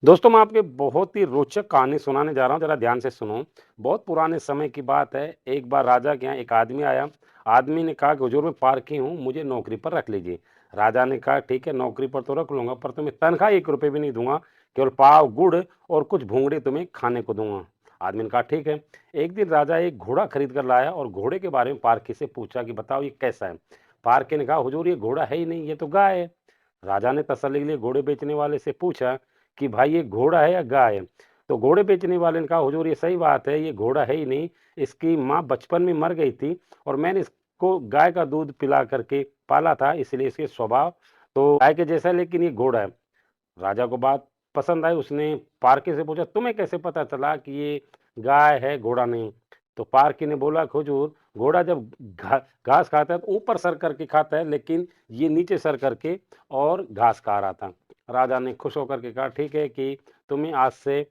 दोस्तों, मैं आपको बहुत ही रोचक कहानी सुनाने जा रहा हूँ, ज़रा ध्यान से सुनो। बहुत पुराने समय की बात है, एक बार राजा के यहाँ एक आदमी आया। आदमी ने कहा कि हुज़ूर मैं पारखी हूँ, मुझे नौकरी पर रख लीजिए। राजा ने कहा ठीक है, नौकरी पर तो रख लूँगा, पर तुम्हें तनख्वाह 1 रुपए भी नहीं दूँगा, केवल पाव गुड़ और कुछ भूंगड़े तुम्हें खाने को दूँगा। आदमी ने कहा ठीक है। एक दिन राजा एक घोड़ा खरीद कर लाया और घोड़े के बारे में पारखी से पूछा कि बताओ ये कैसा है? पारखी ने कहा हुज़ूर ये घोड़ा है ही नहीं, ये तो गाय है। राजा ने तसल्ली के लिए घोड़े बेचने वाले से पूछा कि भाई ये घोड़ा है या गाय है? तो घोड़े बेचने वाले ने कहा हुजूर ये सही बात है, ये घोड़ा है ही नहीं, इसकी माँ बचपन में मर गई थी और मैंने इसको गाय का दूध पिला करके पाला था, इसलिए इसके स्वभाव तो गाय के जैसा है लेकिन ये घोड़ा है। राजा को बात पसंद आई, उसने पारकी से पूछा तुम्हें कैसे पता चला कि ये गाय है घोड़ा नहीं? तो पारकी ने बोला कि हुजूर घोड़ा जब घास खाता है तो ऊपर सर करके खाता है, लेकिन ये नीचे सर करके और घास खा रहा था। राजा ने खुश होकर के कहा ठीक है कि तुम्हें आज से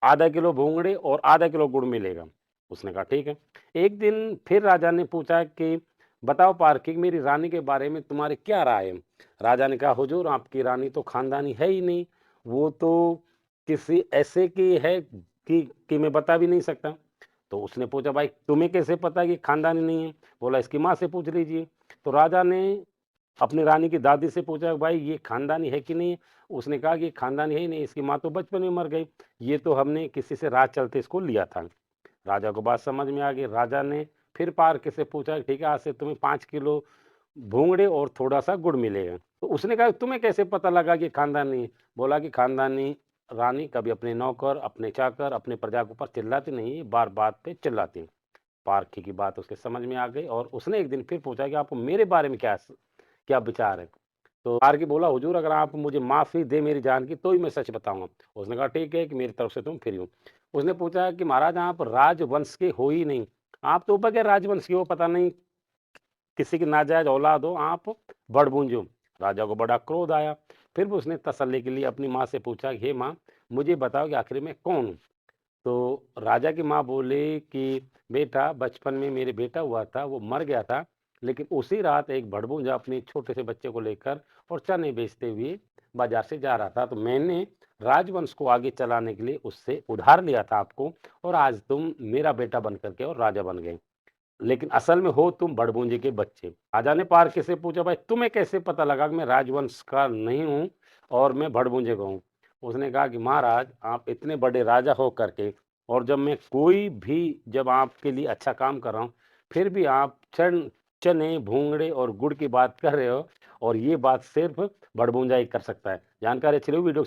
आधा किलो भूंगड़े और आधा किलो गुड़ मिलेगा। उसने कहा ठीक है। एक दिन फिर राजा ने पूछा कि बताओ पारकी मेरी रानी के बारे में तुम्हारी क्या राय है? राजा ने कहा हुजूर आपकी रानी तो खानदानी है ही नहीं, वो तो किसी ऐसे की है कि मैं बता भी नहीं सकता। तो उसने पूछा भाई तुम्हें कैसे पता कि खानदानी नहीं है? बोला इसकी माँ से पूछ लीजिए। तो राजा ने अपनी रानी की दादी से पूछा भाई ये खानदानी है कि नहीं है? उसने कहा कि ये खानदानी है ही नहीं, इसकी माँ तो बचपन में मर गई, ये तो हमने किसी से राह चलते इसको लिया था। राजा को बात समझ में आ गई। राजा ने फिर पारके से पूछा ठीक है आज से तुम्हें 5 किलो भूंगड़े और थोड़ा-सा गुड़ मिलेगा। तो उसने कहा तुम्हें कैसे पता लगा कि खानदानी है? बोला कि खानदानी रानी कभी अपने नौकर, अपने चाकर, अपने प्रजा के ऊपर चिल्लाती नहीं है, बार बात पे चिल्लाती है। पारखी की बात उसके समझ में आ गई और उसने एक दिन फिर पूछा कि आपको मेरे बारे में क्या विचार है? तो पारकी बोला हुजूर अगर आप मुझे माफ़ी दें मेरी जान की तो ही मैं सच बताऊँगा। उसने कहा ठीक है कि मेरी तरफ से तुम फ्री हो। उसने पूछा कि महाराज आप राजवंश के हो ही नहीं, आप तो बगैर राजवंश के हो, पता नहीं किसी की नाजायज़ औलाद हो, आप बड़बूंज हो। राजा को बड़ा क्रोध आया। फिर भी उसने तसल्ली के लिए अपनी माँ से पूछा कि हे माँ, मुझे बताओ कि आखिर मैं कौन हूँ? तो राजा की माँ बोली कि बेटा बचपन में मेरे बेटा हुआ था, वो मर गया था, लेकिन उसी रात एक भड़बूंजा अपने छोटे से बच्चे को लेकर और चने बेचते हुए बाजार से जा रहा था, तो मैंने राजवंश को आगे चलाने के लिए उससे उधार लिया था आपको और आज तुम मेरा बेटा बन करके और राजा बन गए। लेकिन असल में हो तुम बड़बूंजे के बच्चे। राजा ने पारके से पूछा भाई तुम्हें कैसे पता लगा कि मैं राजवंश का नहीं हूँ और मैं भड़बूंजे का हूँ? उसने कहा कि महाराज आप इतने बड़े राजा हो करके और जब मैं कोई भी जब आपके लिए अच्छा काम कर रहा हूँ, फिर भी आप चने, भूंगड़े और गुड़ की बात कर रहे हो और ये बात सिर्फ़ बड़बूंजा ही कर सकता है। जानकारी अच्छी लगी वीडियो को